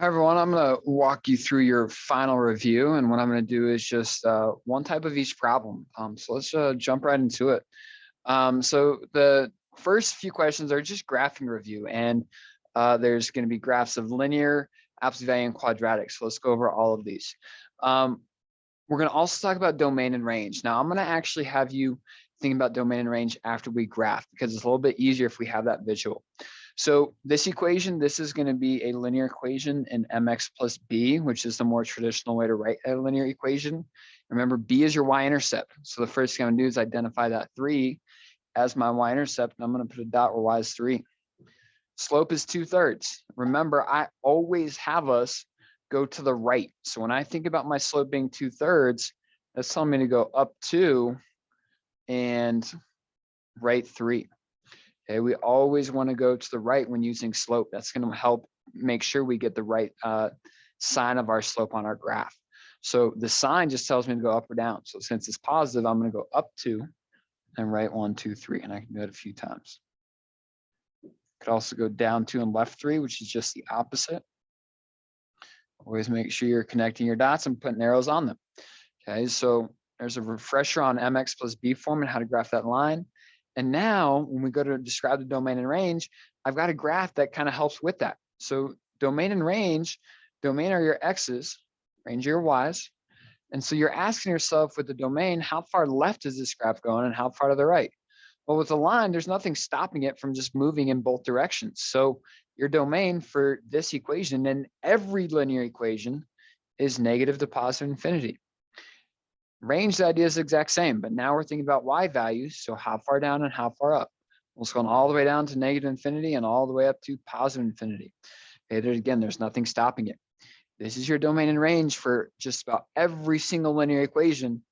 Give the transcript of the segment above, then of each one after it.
Hi, everyone. I'm going to walk you through your final review. And what I'm going to do is just one type of each problem. So let's jump right into it. So the first few questions are just graphing review. And there's going to be graphs of linear, absolute value, and quadratic. So let's go over all of these. We're going to also talk about domain and range. Now, I'm going to actually have you think about domain and range after we graph, because it's a little bit easier if we have that visual. So this equation, this is going to be a linear equation in mx plus b, which is the more traditional way to write a linear equation. Remember, b is your y-intercept. So the first thing I'm going to do is identify that 3 as my y-intercept, and I'm going to put a dot where y is 3. Slope is 2/3. Remember, I always have us go to the right. So when I think about my slope being 2/3, that's telling me to go up 2 and right 3. Okay, we always want to go to the right when using slope. That's going to help make sure we get the right sign of our slope on our graph. So the sign just tells me to go up or down. So since it's positive, I'm going to go up 2 and right 1, 2, 3, and I can do it a few times. Could also go down 2 and left 3, which is just the opposite. Always make sure you're connecting your dots and putting arrows on them. Okay, so there's a refresher on mx plus b form and how to graph that line. And now when we go to describe the domain and range, I've got a graph that kind of helps with that. So domain and range, domain are your x's, range are your y's. And so you're asking yourself with the domain, how far left is this graph going and how far to the right? Well, with the line, there's nothing stopping it from just moving in both directions. So your domain for this equation and every linear equation is negative to positive infinity. Range, the idea is the exact same, but now we're thinking about y values. So how far down and how far up? Well, it's going all the way down to negative infinity and all the way up to positive infinity. Okay, there again, there's nothing stopping it. This is your domain and range for just about every single linear equation,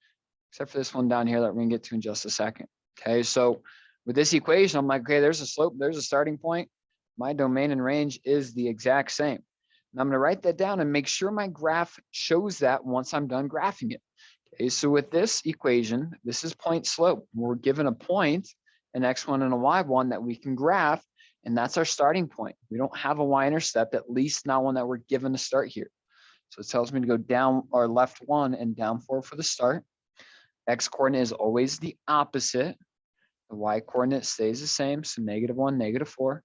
except for this one down here that we're going to get to in just a second. Okay, so with this equation, I'm like, okay, there's a slope, there's a starting point. My domain and range is the exact same. And I'm going to write that down and make sure my graph shows that once I'm done graphing it. Okay, so with this equation, this is point slope. We're given a point, an x1 and a y1 that we can graph, and that's our starting point. We don't have a y-intercept, at least not one that we're given to start here. So it tells me to go down or left 1 and down 4 for the start. X coordinate is always the opposite. The y coordinate stays the same, so -1, -4.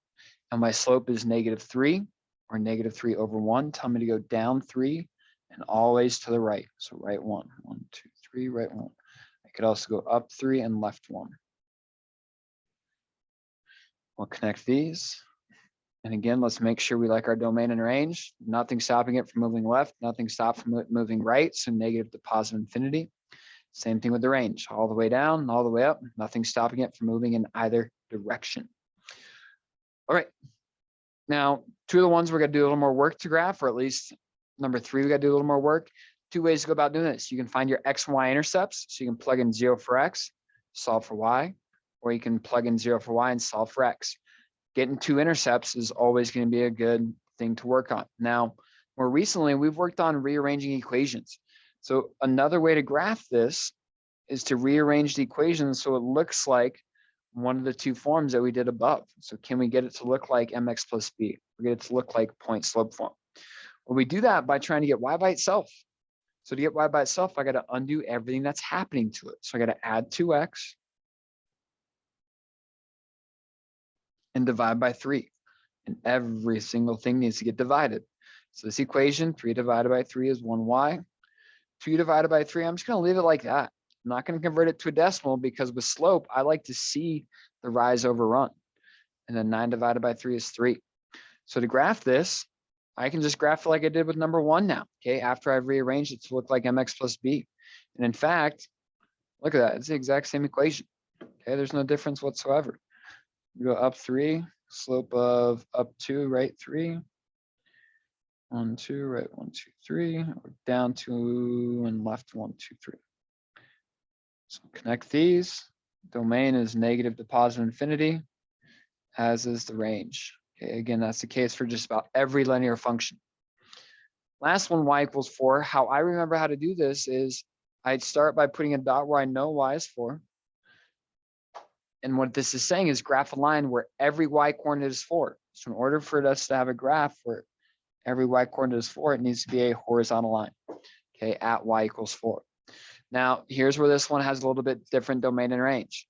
And my slope is -3 or -3/1. Tell me to go down 3 and always to the right. So right 1, 1, 2, 3, right 1. I could also go up 3 and left 1. We'll connect these. And again, let's make sure we like our domain and range. Nothing stopping it from moving left, nothing stopped from moving right. So negative to positive infinity. Same thing with the range, all the way down, all the way up, nothing stopping it from moving in either direction. All right. Now, 2 of the ones we're going to do a little more work to graph, or at least number 3, we got to do a little more work. 2 ways to go about doing this. You can find your x and y intercepts. So you can plug in 0 for x, solve for y, or you can plug in 0 for y and solve for x. Getting 2 intercepts is always going to be a good thing to work on. Now, more recently, we've worked on rearranging equations. So another way to graph this is to rearrange the equation so it looks like one of the 2 forms that we did above. So can we get it to look like mx plus b? We get it to look like point slope form. Well, we do that by trying to get y by itself. So to get y by itself, I got to undo everything that's happening to it. So I got to add 2x and divide by 3. And every single thing needs to get divided. So this equation, 3 divided by 3 is 1y. 2 divided by 3, I'm just going to leave it like that. I'm not going to convert it to a decimal because with slope, I like to see the rise overrun. And then 9 divided by 3 is 3. So to graph this, I can just graph it like I did with number 1 now, okay, after I've rearranged it to look like mx plus b. And in fact, look at that. It's the exact same equation. Okay, there's no difference whatsoever. You go up 3, slope of up 2, right 3. 1, 2, right 1, 2, 3, or down 2 and left 1, 2, 3. So connect these. Domain is negative to positive infinity, as is the range. Okay, again, that's the case for just about every linear function. Last one, y equals 4. How I remember how to do this is I'd start by putting a dot where I know y is 4. And what this is saying is graph a line where every y coordinate is 4. So in order for us to have a graph where every y coordinate is 4, it needs to be a horizontal line, okay, at y equals 4. Now, here's where this one has a little bit different domain and range.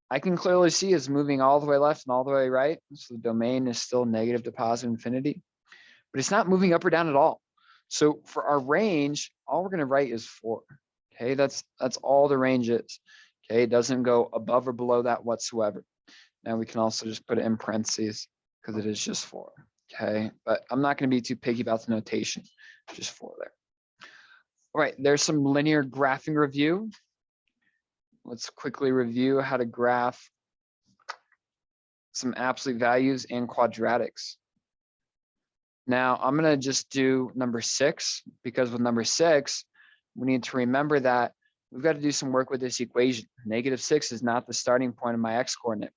I can clearly see it's moving all the way left and all the way right. So the domain is still negative to positive infinity, but it's not moving up or down at all. So for our range, all we're going to write is 4. Okay, that's all the range is. Okay, it doesn't go above or below that whatsoever. Now we can also just put it in parentheses because it is just 4. Okay, but I'm not going to be too picky about the notation, just 4 there. All right, there's some linear graphing review. Let's quickly review how to graph some absolute values and quadratics. Now I'm going to just do number 6 because with number 6, we need to remember that we've got to do some work with this equation. -6 is not the starting point of my x coordinate.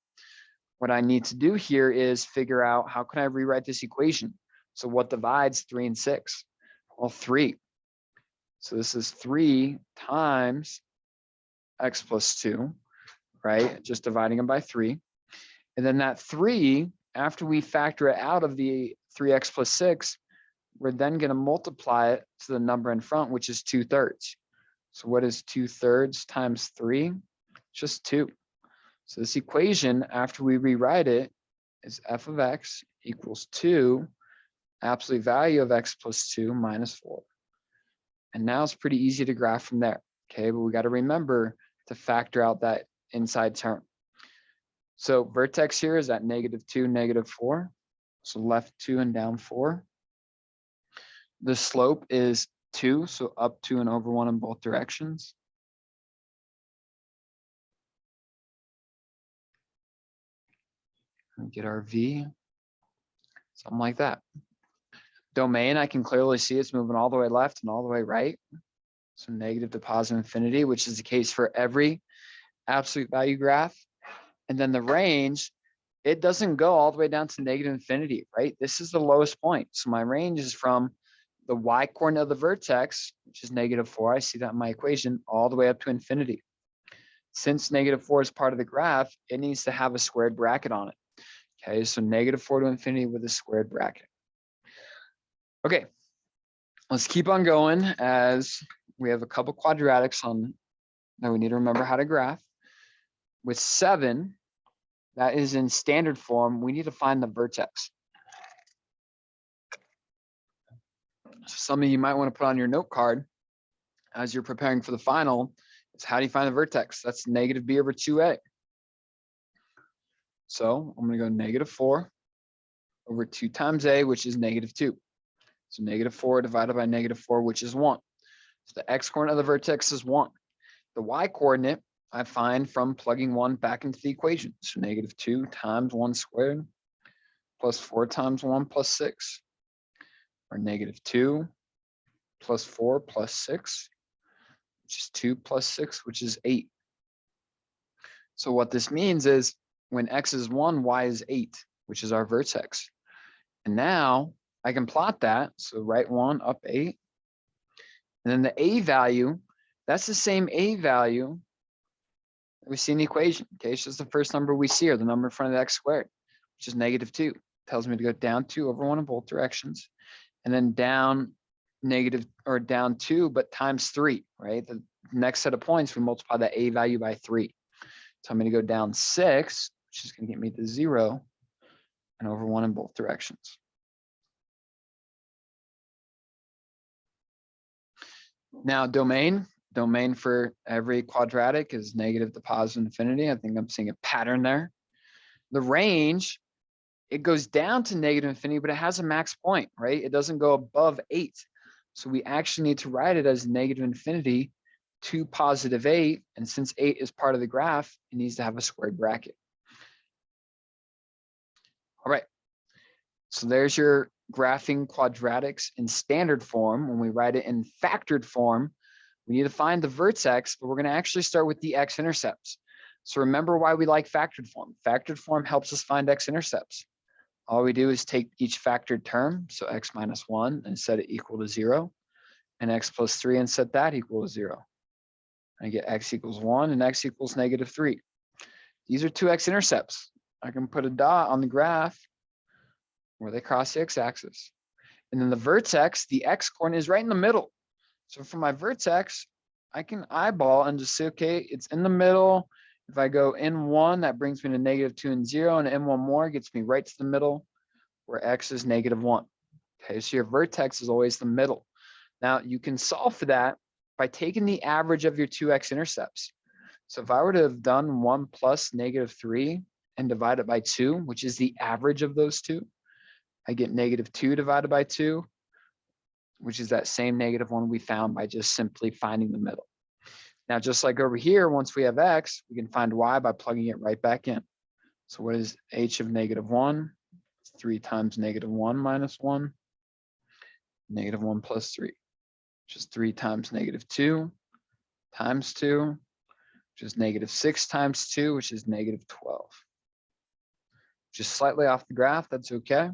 What I need to do here is figure out how can I rewrite this equation. So what divides 3 and 6? Well, 3. So this is 3 times x plus 2, right? Just dividing them by 3. And then that 3, after we factor it out of the 3x plus 6, we're then going to multiply it to the number in front, which is 2/3. So what is 2/3 times 3? Just 2. So this equation, after we rewrite it, is f of x equals 2, absolute value of x plus 2 minus 4. And now it's pretty easy to graph from there. Okay, but we got to remember to factor out that inside term. So vertex here is at -2, -4. So left 2 and down 4. The slope is 2, so up 2 and over 1 in both directions. And get our v, something like that. Domain, I can clearly see it's moving all the way left and all the way right. So negative to positive infinity, which is the case for every absolute value graph. And then the range, it doesn't go all the way down to negative infinity, right? This is the lowest point. So my range is from the y coordinate of the vertex, which is -4. I see that in my equation, all the way up to infinity. Since -4 is part of the graph, it needs to have a squared bracket on it. Okay, so -4 to infinity with a squared bracket. Okay, let's keep on going as we have a couple quadratics on that we need to remember how to graph. With 7, that is in standard form, we need to find the vertex. So something you might want to put on your note card as you're preparing for the final is how do you find the vertex? That's -b over 2a. So I'm going to go -4 over 2 times a, which is -2. So -4 divided by -4, which is 1. So the x coordinate of the vertex is 1. The y coordinate I find from plugging 1 back into the equation. So -2 times 1 squared plus 4 times 1 plus 6, or -2 plus 4 plus 6, which is 2 plus 6, which is 8. So what this means is when x is 1, y is 8, which is our vertex. And now I can plot that. So right 1 up 8. And then the a value, that's the same a value that we see in the equation. Okay, it's just the first number we see, or the number in front of the x squared, which is -2. Tells me to go down 2 over 1 in both directions. And then down down 2, but times 3, right? The next set of points, we multiply that a value by 3. So I'm going to go down 6, which is going to get me to 0, and over 1 in both directions. Now domain for every quadratic is negative to positive infinity. I think I'm seeing a pattern there. The range, it goes down to negative infinity, but it has a max point, right? It doesn't go above 8. So we actually need to write it as negative infinity to positive 8. And since 8 is part of the graph, it needs to have a squared bracket. All right. So there's your graphing quadratics in standard form. When we write it in factored form, we need to find the vertex, but we're going to actually start with the x-intercepts. So remember why we like factored form. Factored form helps us find x-intercepts. All we do is take each factored term, so x minus 1, and set it equal to 0, and x plus 3 and set that equal to 0. I get x equals 1 and x equals -3. These are two x-intercepts. I can put a dot on the graph where they cross the x-axis. And then the vertex, the x coordinate is right in the middle. So for my vertex, I can eyeball and just say, okay, it's in the middle. If I go n1, that brings me to -2 and 0, and n1 more gets me right to the middle where x is -1. Okay, so your vertex is always the middle. Now you can solve for that by taking the average of your two x-intercepts. So if I were to have done 1 plus -3 and divide it by 2, which is the average of those two, I get -2 divided by 2, which is that same -1 we found by just simply finding the middle. Now, just like over here, once we have x, we can find y by plugging it right back in. So what is h of -1? It's 3 times -1 minus 1, -1 plus 3, which is 3 times -2 times 2, which is -6 times 2, which is -12. Just slightly off the graph, that's okay.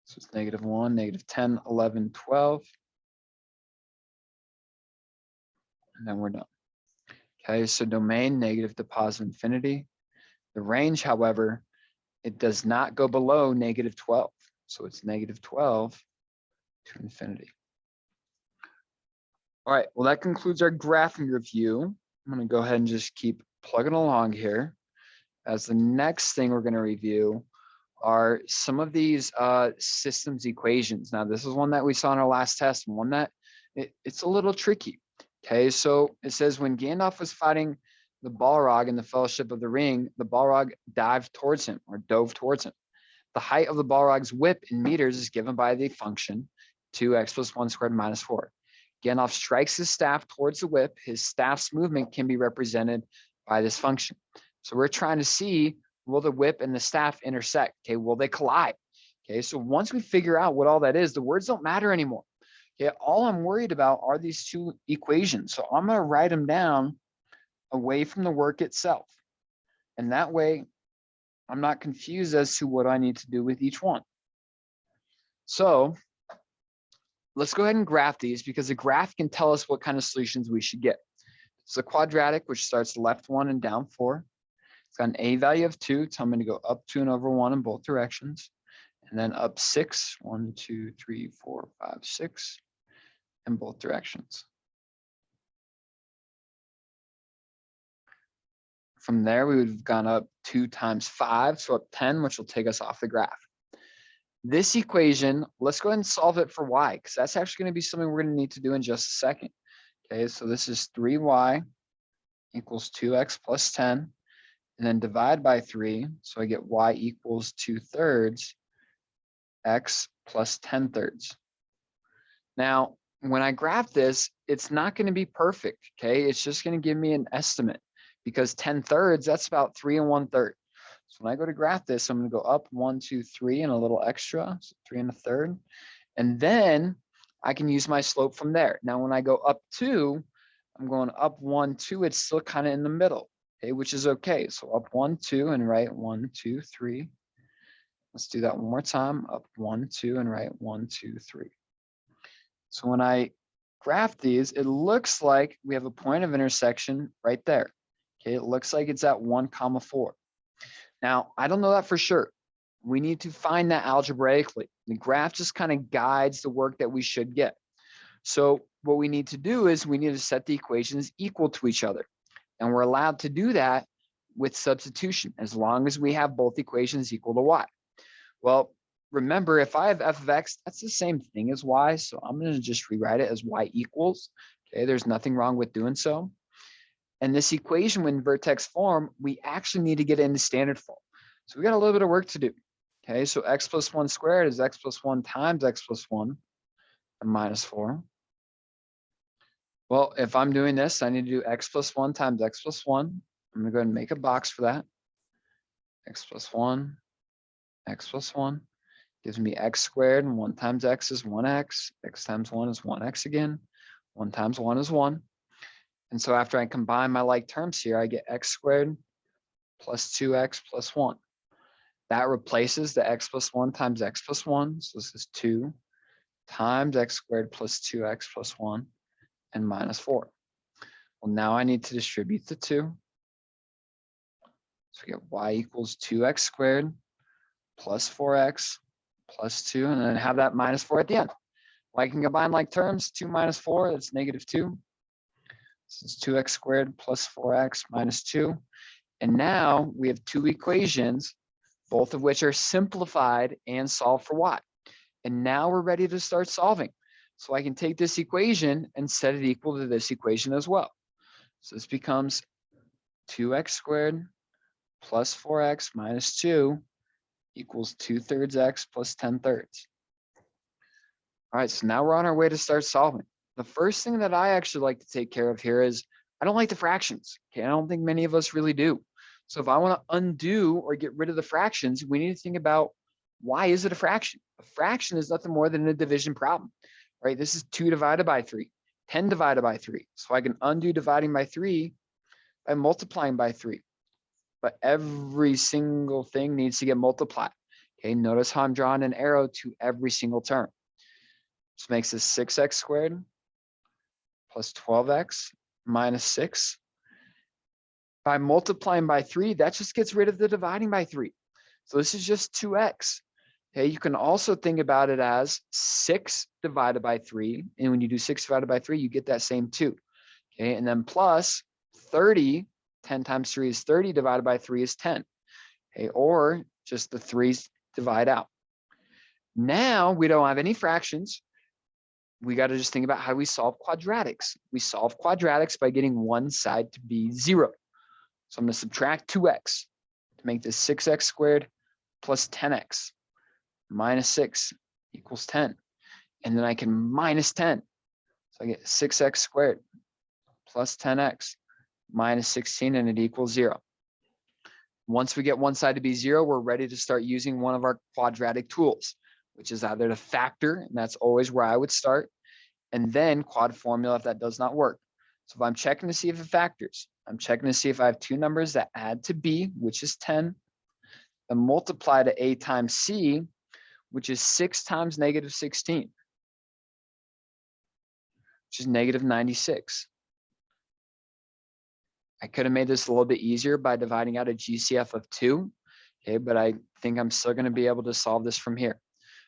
So it's -1, -10, 11, 12. And then we're done. Okay, so domain negative to positive infinity. The range, however, it does not go below -12. So it's -12 to infinity. All right, well, that concludes our graphing review. I'm going to go ahead and just keep plugging along here. As the next thing we're going to review are some of these systems equations. Now, this is one that we saw in our last test, and one that it's a little tricky. Okay, so it says when Gandalf was fighting the Balrog in the Fellowship of the Ring, the Balrog dived towards him or dove towards him. The height of the Balrog's whip in meters is given by the function 2x plus 1 squared minus 4. Gandalf strikes his staff towards the whip. His staff's movement can be represented by this function. So we're trying to see, will the whip and the staff intersect? Okay, will they collide? Okay, so once we figure out what all that is, the words don't matter anymore. Okay, all I'm worried about are these two equations. So I'm going to write them down away from the work itself. And that way, I'm not confused as to what I need to do with each one. So let's go ahead and graph these, because the graph can tell us what kind of solutions we should get. It's a quadratic, which starts left 1 and down 4. It's got an a value of 2, so I'm going to go up 2 and over 1 in both directions. And then up 6, 1, 2, 3, 4, 5, 6 in both directions. From there, we would have gone up 2 times 5, so up 10, which will take us off the graph. This equation, let's go ahead and solve it for y, because that's actually going to be something we're going to need to do in just a second. Okay, so this is 3y equals 2x plus 10, and then divide by 3, so I get y equals 2/3 x plus 10/3. Now, when I graph this, it's not going to be perfect, okay? It's just going to give me an estimate, because 10/3, that's about 3 1/3. So when I go to graph this, I'm going to go up 1, 2, 3 and a little extra, so 3 1/3. And then I can use my slope from there. Now, when I go up 2, I'm going up 1, 2, it's still kind of in the middle, okay, which is okay. So up 1, 2 and write 1, 2, 3. Let's do that one more time. Up 1, 2 and write 1, 2, 3. So when I graph these, it looks like we have a point of intersection right there. Okay, it looks like it's at 1, 4. Now, I don't know that for sure. We need to find that algebraically. The graph just kind of guides the work that we should get. So what we need to do is we need to set the equations equal to each other. And we're allowed to do that with substitution, as long as we have both equations equal to y. Well, remember, if I have f of x, that's the same thing as y. So I'm going to just rewrite it as y equals. Okay, there's nothing wrong with doing so. And this equation, when vertex form, we actually need to get it into standard form. So we got a little bit of work to do. Okay, so x plus 1 squared is x plus 1 times x plus 1 and minus 4. Well, if I'm doing this, I need to do x plus 1 times x plus 1. I'm going to go ahead and make a box for that. X plus 1, x plus 1 gives me x squared, and 1 times x is 1x. X times 1 is 1x again. 1 times 1 is 1. And so after I combine my like terms here, I get x squared plus 2x plus 1. That replaces the x plus 1 times x plus 1. So this is 2 times x squared plus 2x plus 1 and minus 4. Well, now I need to distribute the 2. So we get y equals 2x squared plus 4x plus 2, and then have that minus 4 at the end. Well, I can combine like terms, 2 minus 4, that's negative 2. So it's 2x squared plus 4x minus 2. And now we have two equations, both of which are simplified and solved for y. And now we're ready to start solving. So I can take this equation and set it equal to this equation as well. So this becomes 2x squared plus 4x minus 2 equals 2/3 x plus 10/3. All right, so now we're on our way to start solving. The first thing that I actually like to take care of here is I don't like the fractions. Okay, I don't think many of us really do. So if I want to undo or get rid of the fractions, we need to think about why is it a fraction? A fraction is nothing more than a division problem, right? This is 2 divided by 3, 10 divided by 3. So I can undo dividing by 3 by multiplying by 3. But every single thing needs to get multiplied. Okay, notice how I'm drawing an arrow to every single term. This makes this 6x squared plus 12x minus 6. By multiplying by 3, that just gets rid of the dividing by 3. So this is just 2x. Okay, you can also think about it as 6 divided by 3. And when you do 6 divided by 3, you get that same 2. Okay, and then plus 30, 10 times 3 is 30, divided by 3 is 10. Okay, or just the 3's divide out. Now we don't have any fractions. We got to just think about how we solve quadratics. We solve quadratics by getting one side to be 0. So I'm going to subtract 2x to make this 6x squared plus 10x minus 6 equals 10. And then I can minus 10. So I get 6x squared plus 10x minus 16, and it equals 0. Once we get one side to be 0, we're ready to start using one of our quadratic tools, which is either to factor, and that's always where I would start, and then quad formula if that does not work. So if I'm checking to see if it factors, I'm checking to see if I have two numbers that add to b, which is 10, and multiply to a times c, which is 6 times negative 16, which is negative 96. I could have made this a little bit easier by dividing out a GCF of 2, okay, but I think I'm still going to be able to solve this from here.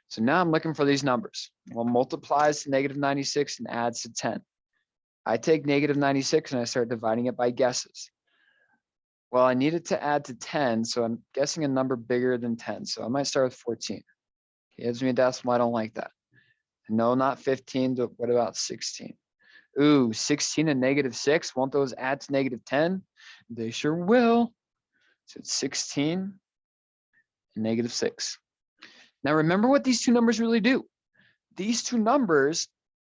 So now I'm looking for these numbers. Well, multiplies to negative 96 and adds to 10. I take negative 96 and I start dividing it by guesses. Well, I need it to add to 10, so I'm guessing a number bigger than 10. So I might start with 14. It gives me a decimal. I don't like that. No, not 15. What about 16? Ooh, 16 and negative 6. Won't those add to negative 10? They sure will. So it's 16 and negative 6. Now remember what these two numbers really do. These two numbers,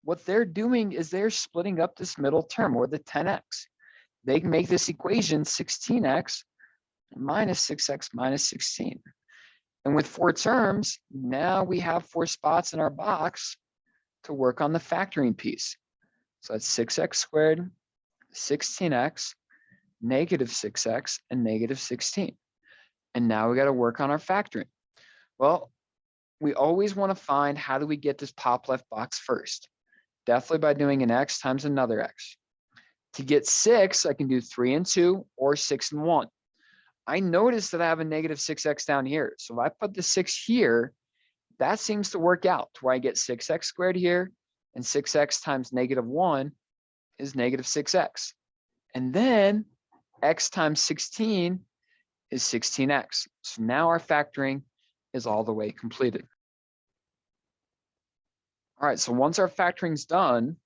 what they're doing is they're splitting up this middle term, or the 10x. They can make this equation 16x minus 6x minus 16. And with 4 terms, now we have 4 spots in our box to work on the factoring piece. So that's 6x squared, 16x, negative 6x, and negative 16. And now we got to work on our factoring. Well, we always want to find how do we get this top left box first. Definitely by doing an x times another x. To get 6, I can do 3 and 2 or 6 and 1. I notice that I have a negative 6x down here. So if I put the 6 here, that seems to work out to where I get 6x squared here, and 6x times negative 1 is negative 6x. And then x times 16 is 16x. So now our factoring is all the way completed. All right, so once our factoring's done,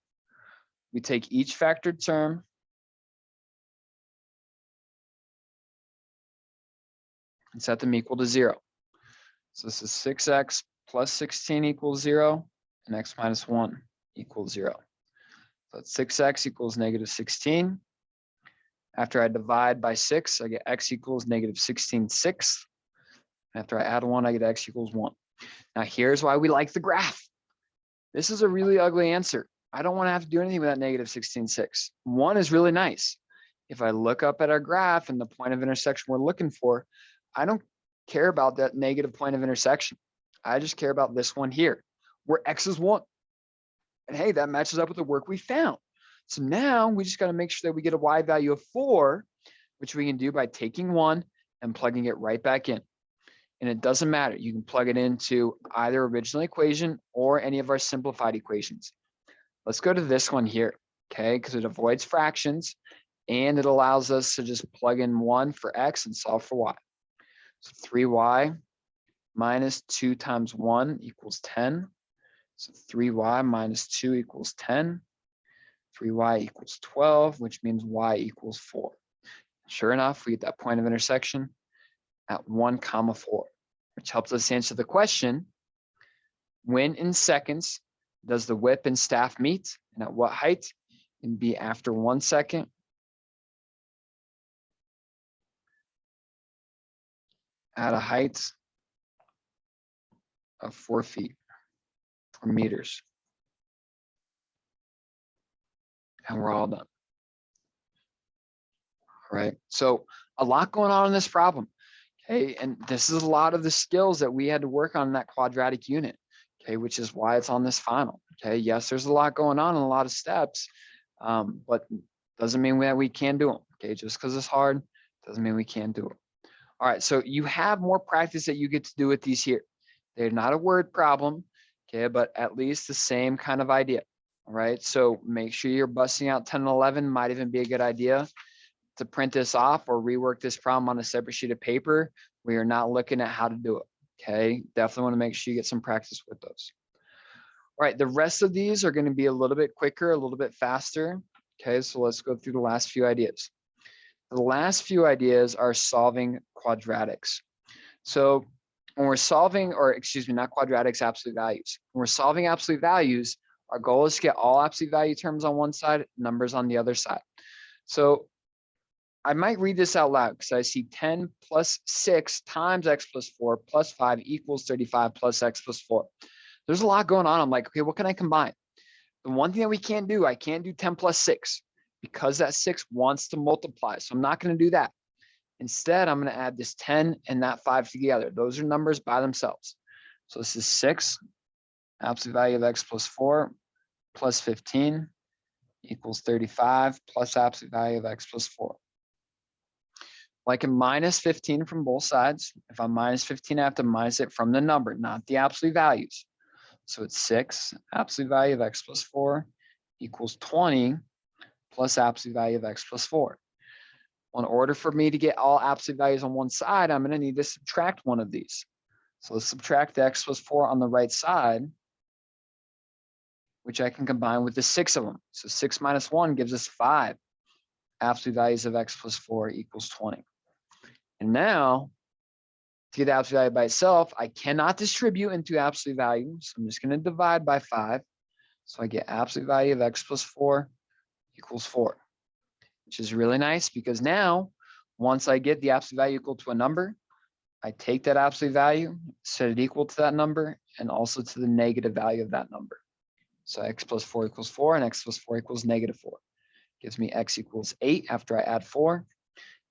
we take each factored term and set them equal to 0. So this is 6x plus 16 equals 0, and x minus 1 equals 0. So that's 6x equals negative 16. After I divide by 6, I get x equals negative 16/6. After I add 1, I get x equals 1. Now here's why we like the graph. This is a really ugly answer. I don't want to have to do anything with that negative 16/6. 1 is really nice. If I look up at our graph and the point of intersection we're looking for, I don't care about that negative point of intersection. I just care about this one here, where x is 1. And hey, that matches up with the work we found. So now we just got to make sure that we get a y value of 4, which we can do by taking 1 and plugging it right back in. And it doesn't matter. You can plug it into either original equation or any of our simplified equations. Let's go to this one here, okay? Because it avoids fractions and it allows us to just plug in 1 for x and solve for y. So 3y minus 2 times 1 equals 10. So 3y minus 2 equals 10. 3y equals 12, which means y equals 4. Sure enough, we get that point of intersection at 1, 4, which helps us answer the question, when in seconds does the whip and staff meet, and at what height? And be after 1 second, at a height of 4 feet or meters. And we're all done. All right, so a lot going on in this problem. Okay, and this is a lot of the skills that we had to work on in that quadratic unit, okay, which is why it's on this final. Okay, yes, there's a lot going on and a lot of steps, but doesn't mean that we can't do them. Okay, just because it's hard doesn't mean we can't do it. All right, so you have more practice that you get to do with these here. They're not a word problem, okay, but at least the same kind of idea. All right, so make sure you're busting out 10 and 11, might even be a good idea to print this off or rework this problem on a separate sheet of paper. We are not looking at how to do it. Okay, definitely want to make sure you get some practice with those. All right, the rest of these are going to be a little bit quicker, a little bit faster. Okay, so let's go through the last few ideas. The last few ideas are solving quadratics. So when we're solving, or excuse me, not quadratics, absolute values. When we're solving absolute values, our goal is to get all absolute value terms on one side, numbers on the other side. So I might read this out loud because I see 10 plus 6 times x plus 4 plus 5 equals 35 plus x plus 4. There's a lot going on. I'm like, okay, what can I combine? The one thing that we can't do, I can't do 10 plus 6 because that 6 wants to multiply. So I'm not going to do that. Instead, I'm going to add this 10 and that 5 together. Those are numbers by themselves. So this is 6, absolute value of x plus 4 plus 15 equals 35 plus absolute value of x plus 4. Well, I can minus 15 from both sides. If I'm minus 15, I have to minus it from the number, not the absolute values. So it's 6, absolute value of x plus 4 equals 20 plus absolute value of x plus 4. Well, in order for me to get all absolute values on one side, I'm going to need to subtract one of these. So let's subtract the x plus 4 on the right side, which I can combine with the 6 of them. So 6 minus 1 gives us 5. Absolute values of x plus 4 equals 20. And now, to get the absolute value by itself, I cannot distribute into absolute value. So I'm just going to divide by 5. So I get absolute value of x plus 4 equals 4, which is really nice because now, once I get the absolute value equal to a number, I take that absolute value, set it equal to that number, and also to the negative value of that number. So x plus 4 equals 4, and x plus 4 equals negative 4. Gives me x equals 8 after I add 4,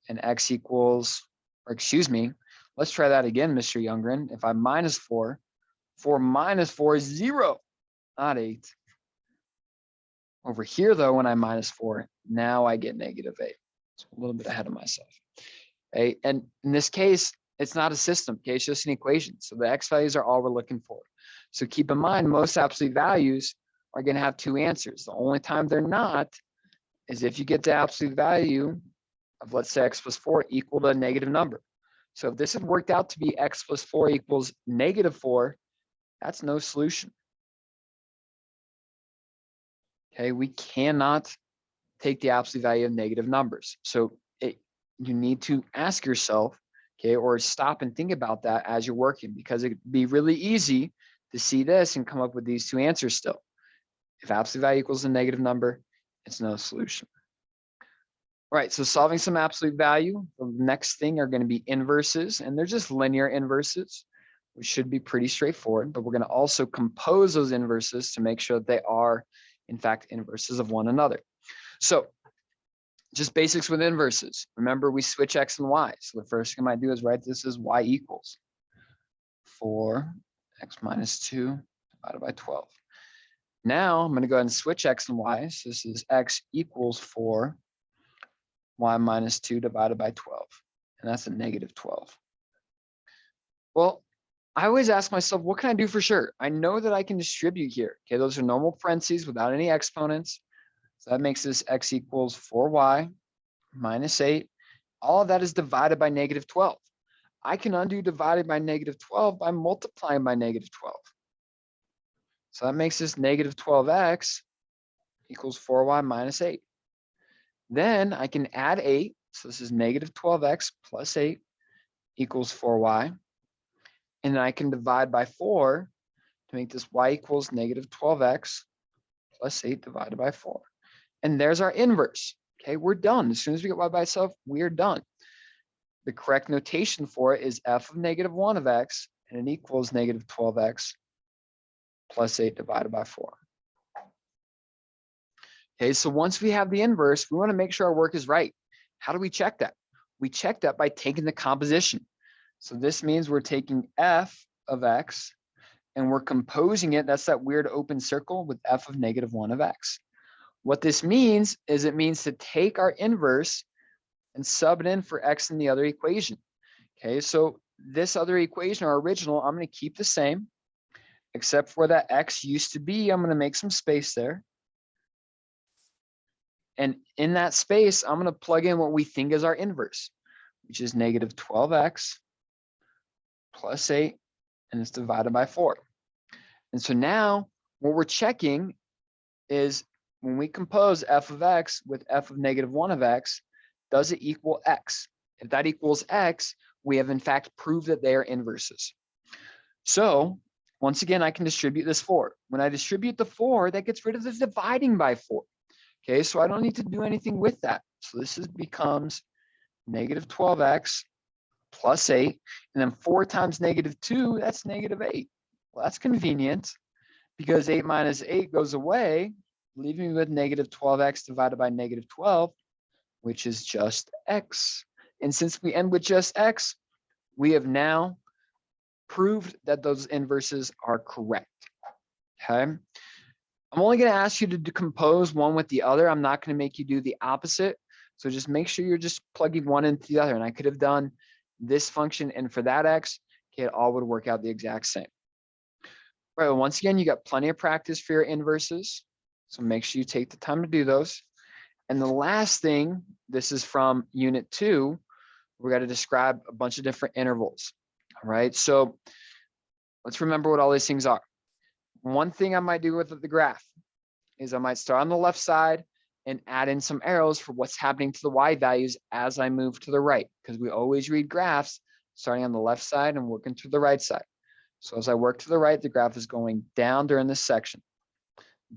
and x equals, or excuse me, let's try that again, Mr. Youngren. If I minus 4, 4 minus 4 is 0, not 8. Over here, though, when I minus 4, now I get negative 8. So a little bit ahead of myself. Okay, and in this case, it's not a system, okay? It's just an equation. So the x values are all we're looking for. So keep in mind, most absolute values are going to have 2 answers. The only time they're not is if you get the absolute value of, let's say, x plus 4 equal to a negative number. So if this had worked out to be x plus 4 equals negative 4, that's no solution. Okay, we cannot take the absolute value of negative numbers. So you need to ask yourself, okay, or stop and think about that as you're working, because it'd be really easy to see this and come up with these 2 answers still. If absolute value equals a negative number, it's no solution. All right, so solving some absolute value, the next thing are going to be inverses, and they're just linear inverses, which should be pretty straightforward, but we're going to also compose those inverses to make sure that they are, in fact, inverses of one another. So just basics with inverses. Remember, we switch x and y. So the first thing I might do is write this as y equals 4x minus 2 divided by 12. Now I'm going to go ahead and switch x and y. So this is x equals 4, y minus 2 divided by 12. And that's a negative 12. Well, I always ask myself, what can I do for sure? I know that I can distribute here. Okay, those are normal parentheses without any exponents. So that makes this x equals 4y minus 8. All of that is divided by negative 12. I can undo divided by negative 12 by multiplying by negative 12. So that makes this negative 12x equals 4y minus 8. Then I can add 8. So this is negative 12x plus 8 equals 4y. And then I can divide by 4 to make this y equals negative 12x plus 8 divided by 4. And there's our inverse. Okay, we're done. As soon as we get y by itself, we're done. The correct notation for it is f of negative 1 of x, and it equals negative 12x plus 8 divided by 4. Okay, so once we have the inverse, we want to make sure our work is right. How do we check that? We check that by taking the composition. So this means we're taking f of x, and we're composing it. That's that weird open circle with f of negative 1 of x. What this means is it means to take our inverse and sub it in for x in the other equation. Okay, so this other equation, our original, I'm going to keep the same, except for that x used to be, I'm going to make some space there. And in that space, I'm going to plug in what we think is our inverse, which is negative 12x plus 8, and it's divided by 4. And so now what we're checking is when we compose f of x with f of negative 1 of x, does it equal x? If that equals x, we have in fact proved that they are inverses. So once again, I can distribute this 4. When I distribute the 4, that gets rid of the dividing by 4. Okay, so I don't need to do anything with that. So this becomes negative 12x plus 8, and then 4 times negative 2, that's negative 8. Well, that's convenient because 8 minus 8 goes away, leaving me with negative 12x divided by negative 12, which is just x. And since we end with just x, we have now proved that those inverses are correct. Okay. I'm only going to ask you to decompose one with the other. I'm not going to make you do the opposite. So just make sure you're just plugging one into the other. And I could have done this function and for that x, okay, it all would work out the exact same. All right, well, once again, you got plenty of practice for your inverses. So make sure you take the time to do those. And the last thing, this is from unit 2, we're going to describe a bunch of different intervals. All right, so let's remember what all these things are. One thing I might do with the graph is I might start on the left side and add in some arrows for what's happening to the y values as I move to the right, because we always read graphs starting on the left side and working to the right side. So as I work to the right, the graph is going down during this section.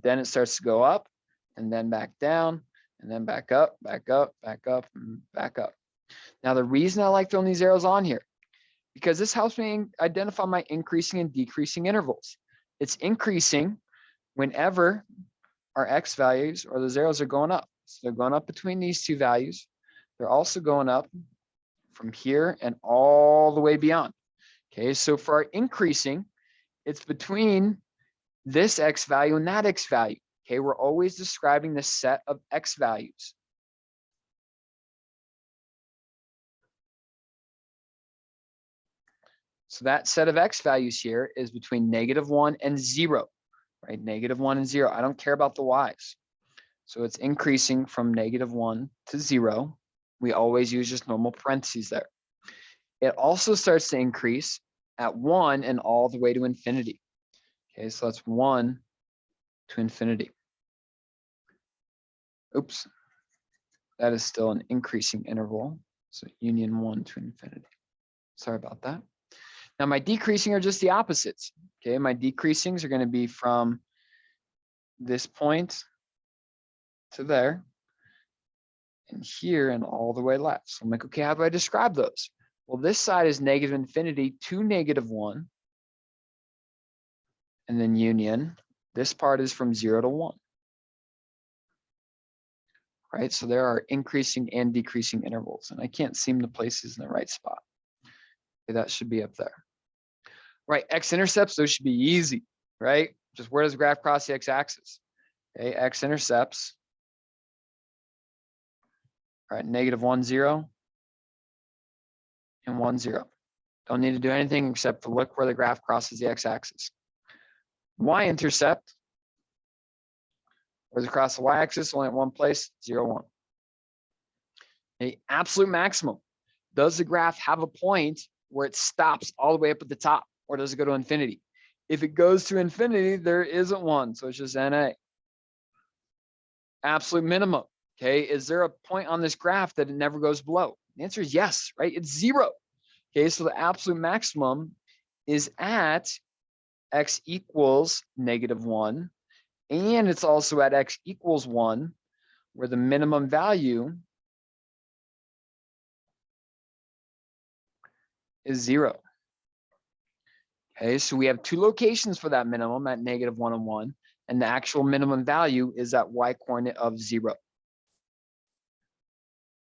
Then it starts to go up and then back down and then back up, back up, back up, and back up. Now, the reason I like throwing these arrows on here, because this helps me identify my increasing and decreasing intervals. It's increasing whenever our x values or those arrows are going up. So they're going up between these two values. They're also going up from here and all the way beyond. Okay, so for our increasing, it's between this x value and that x value. Okay, we're always describing the set of x values. So that set of x values here is between -1 and 0, right? -1 and 0. I don't care about the y's. So it's increasing from -1 to 0. We always use just normal parentheses there. It also starts to increase at 1 and all the way to infinity. Okay, so that's 1 to infinity. Oops, that is still an increasing interval. So union 1 to infinity. Sorry about that. Now my decreasing are just the opposites. Okay, my decreasings are going to be from this point to there and here and all the way left. So I'm like, okay, how do I describe those? Well, this side is negative infinity to -1 and then union. This part is from 0 to 1. Right, so there are increasing and decreasing intervals, and I can't seem to place these in the right spot. Okay, that should be up there. Right, x-intercepts, those should be easy, right? Just where does the graph cross the x-axis? Okay, x-intercepts, all right, -1, 0, and 1, 0. Don't need to do anything except to look where the graph crosses the x-axis. Y-intercept, where's across the y-axis, only at one place, 0, 1. A absolute maximum. Does the graph have a point where it stops all the way up at the top, or does it go to infinity? If it goes to infinity, there isn't one, so it's just NA. Absolute minimum. Okay, is there a point on this graph that it never goes below? The answer is yes, right? It's 0. Okay, so the absolute maximum is at x equals -1, and it's also at x equals 1, where the minimum value is 0. Okay, so we have two locations for that minimum at -1 and 1, and the actual minimum value is at y-coordinate of 0.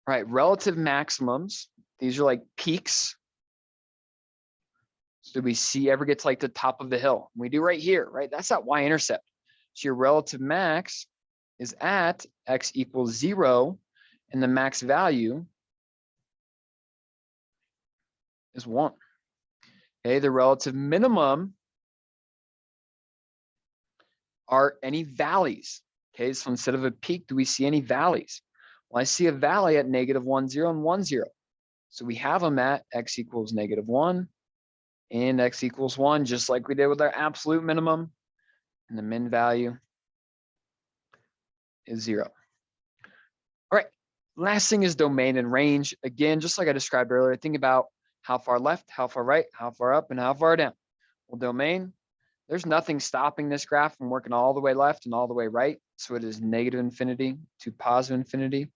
All right, relative maximums, these are like peaks. So do we ever get to like the top of the hill? We do right here, right? That's at y-intercept. So your relative max is at x equals 0, and the max value is 1. Okay, the relative minimum are any valleys. Okay, so instead of a peak, do we see any valleys? Well, I see a valley at -1, 0, and 1, 0. So we have them at x equals -1 and x equals 1, just like we did with our absolute minimum. And the min value is 0. All right, last thing is domain and range. Again, just like I described earlier, think about how far left, how far right, how far up, and how far down. Well, domain, there's nothing stopping this graph from working all the way left and all the way right. So it is -infinity to positive infinity.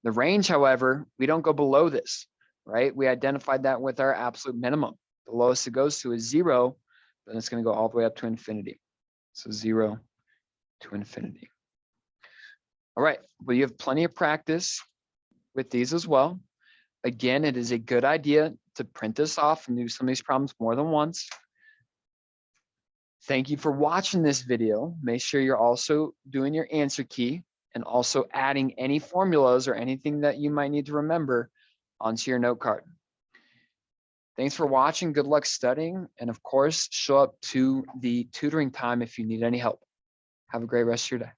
The range, however, we don't go below this, right? We identified that with our absolute minimum. The lowest it goes to is 0, then it's going to go all the way up to infinity. So 0 to infinity. All right, well, you have plenty of practice with these as well. Again, it is a good idea to print this off and do some of these problems more than once. Thank you for watching this video. Make sure you're also doing your answer key and also adding any formulas or anything that you might need to remember onto your note card. Thanks for watching. Good luck studying. And of course, show up to the tutoring time if you need any help. Have a great rest of your day.